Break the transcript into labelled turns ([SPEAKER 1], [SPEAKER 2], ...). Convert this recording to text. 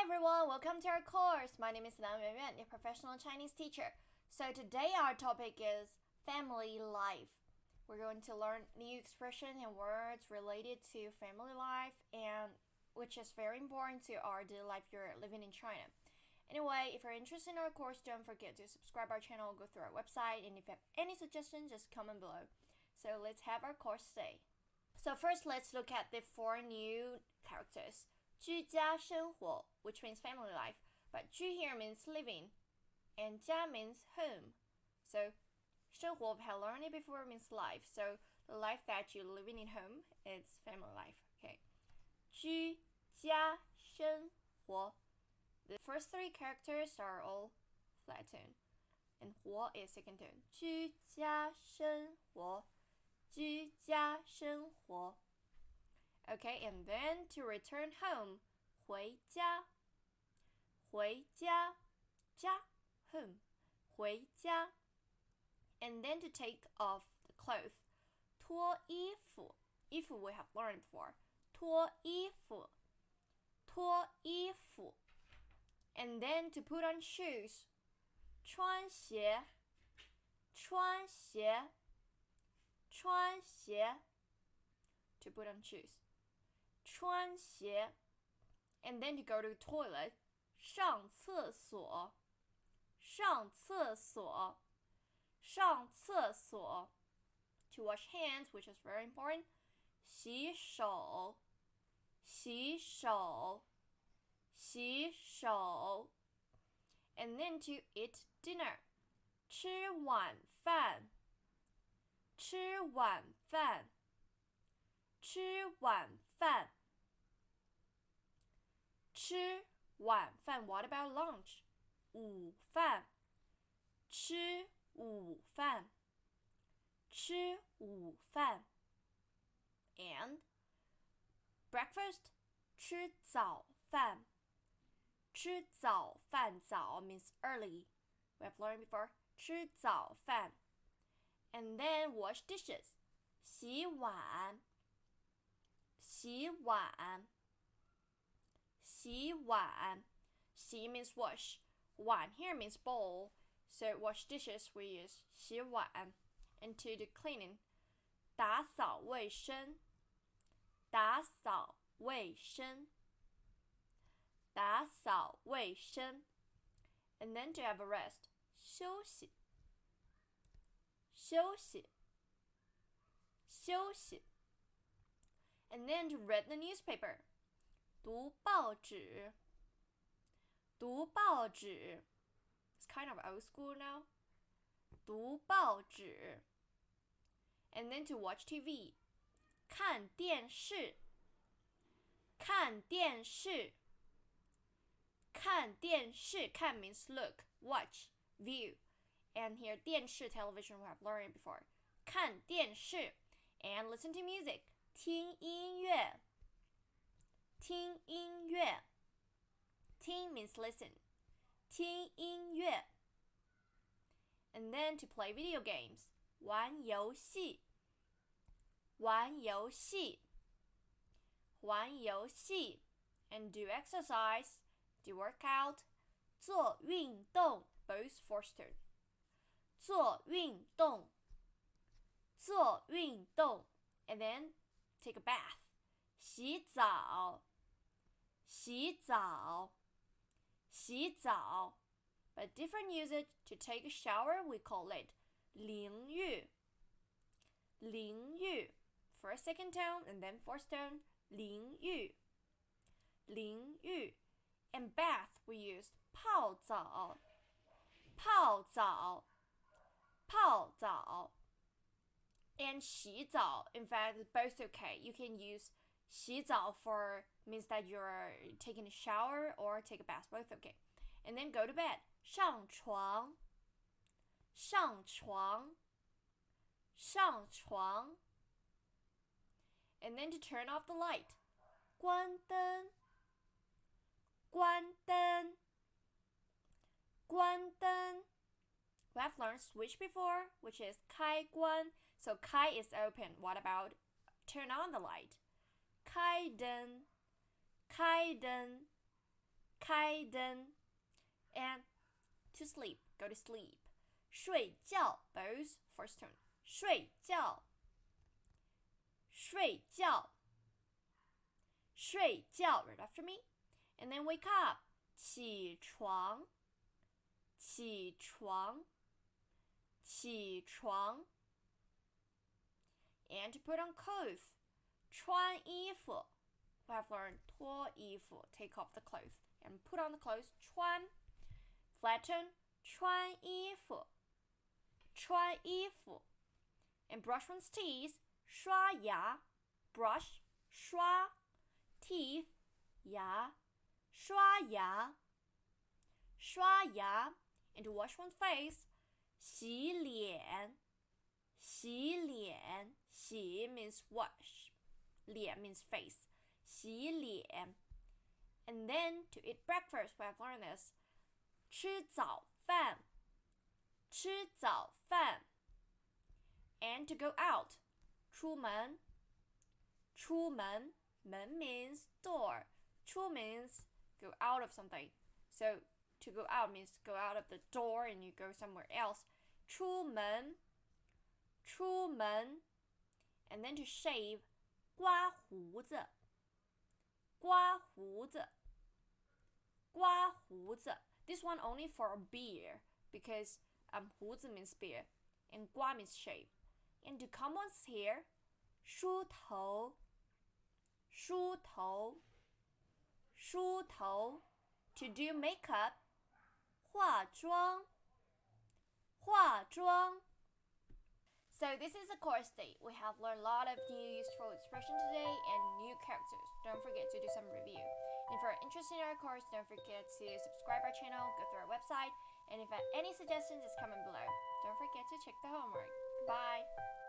[SPEAKER 1] everyone, welcome to our course. My name is Lan Yuanyuan, a professional Chinese teacher. So today our topic is family life. We're going to learn new expressions and words related to family life, and which is very important to our daily life you're living in China. Anyway, if you're interested in our course, don't forget to subscribe our channel, go through our website, and if you have any suggestions, just comment below. So let's have our course today. So first, let's look at the four new characters. 居家生活, which means family life, but 居 here means living, and 家 means home. So 生活, we have learned it before, means life. So the life that you're living in home is family life. Okay. 居家生活. The first three characters are all flat tone, and 活 is second tone. 居家生活, 居家生活. Okay, and then to return home, 回家, 回家, 家, home, 回家. And then to take off the clothes, 脱衣服, 衣服 we have learned before, 脱衣服, 脱衣服. And then to put on shoes, 穿鞋, 穿鞋, 穿鞋. To put on shoes. 穿鞋. And then to go to the toilet, 上厕所, 上厕所, 上厕所. To wash hands, which is very important, 洗手, 洗手, 洗手. And then to eat dinner, 吃晚饭, 吃晚饭, 吃晚饭. 吃晚饭. What about lunch? 午饭. 吃午饭. 吃午饭. And breakfast, 吃早饭. 吃早饭. 早 means early. We have learned before. 吃早饭. And then wash dishes. 洗碗. 洗碗. 洗碗. 洗 means wash. 碗 here means bowl. So wash dishes we use 洗碗. And to do cleaning, 打扫卫生. 打扫卫生. 打扫卫生. And then to have a rest, 休息. 休息. 休息. And then to read the newspaper, 读报纸. 读报纸. It's kind of old school now. 读报纸. And then to watch TV, 看电视. 看电视. 看电视. 看 means look, watch, view. And here 电视 television we have learned before. 看电视. And listen to music. 听音乐. 听音乐. 听 means listen. 听音乐. And then to play video games. 玩游戏. 玩游戏. 玩游戏. And do exercise. Do workout. 做运动. Both forced tone. 做运动. 做运动. And then take a bath. 洗澡. 洗澡. 洗澡. But different usage. To take a shower, we call it 淋浴. 淋浴. First, second tone, and then fourth tone. 淋浴. 淋浴. And bath, we use 泡澡. 泡澡. 泡澡. And 洗澡, in fact, both okay. You can use 洗澡 for means that you're taking a shower or take a bath, both okay. And then go to bed. 上床. 上床. 上床. And then to turn off the light. 关灯. 关灯. 关灯. We have learned switch before, which is 开关. So 开 is open. What about turn on the light? 开灯. 开灯.开灯 and to sleep, go to sleep. 睡觉 both first tone. 睡觉睡觉睡觉 right after me. And then wake up. 起床起床起床 And to put on clothes. 穿衣服 We have learned 脱衣服 Take off the clothes and put on the clothes. 穿 Flat tone. 穿衣服穿衣服 And brush one's teeth. 刷牙 Brush 刷 Teeth 牙刷牙刷牙 And to wash one's face. 洗脸洗脸洗 means wash. 脸 means face. 洗脸 And then to eat breakfast, we have learned this. 吃早饭吃早饭 And to go out. 出门出门 门 means door. 出 means go out of something. So to go out means go out of the door and you go somewhere else. 出门出门 And then to shave. 刮胡子刮胡子刮胡子 This one only for a beard because 胡子 means beard and 刮 means shave. And to comb one's hair. 梳头梳头梳头 To do makeup. 化妆化妆 So this is a course day. We have learned a lot of new useful expression today and new characters. Don't forget to do some review. And if you're interested in our course, don't forget to subscribe our channel, go through our website, and if you have any suggestions, just comment below. Don't forget to check the homework. Bye!